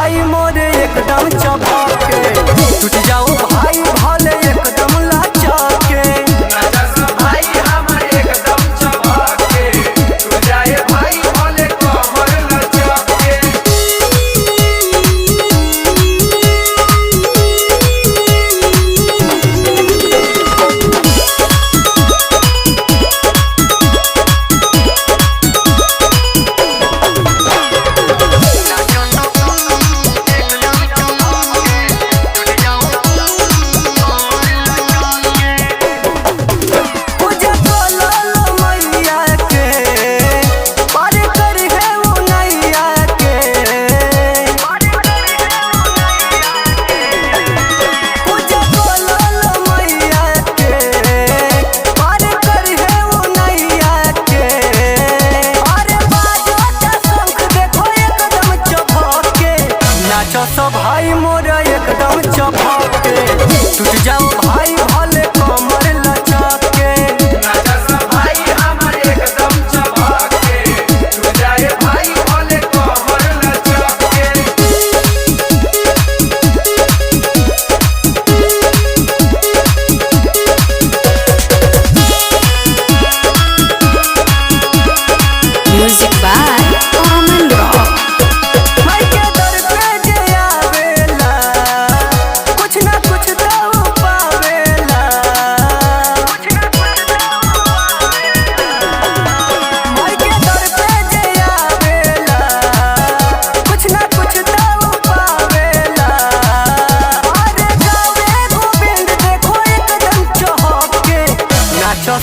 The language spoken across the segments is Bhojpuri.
भाई मोरे एकदम चबाके, टूट जाओ भाई भले एकदम लाचाके। नाचा सब भाई हमर एकदम चबाके, टूट जाए भाई भले कमर लचके। सब भाई मोरा एकदम चबाके, टूट जाओ भाई भले कमर लचके। नाचा सब भाई हमर एकदम चबाके, टूट जाए भाई भले कमर लचके। Music by Aman Rock.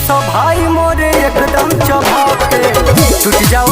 सब भाई मोरे एकदम चबाके, टूट जाओ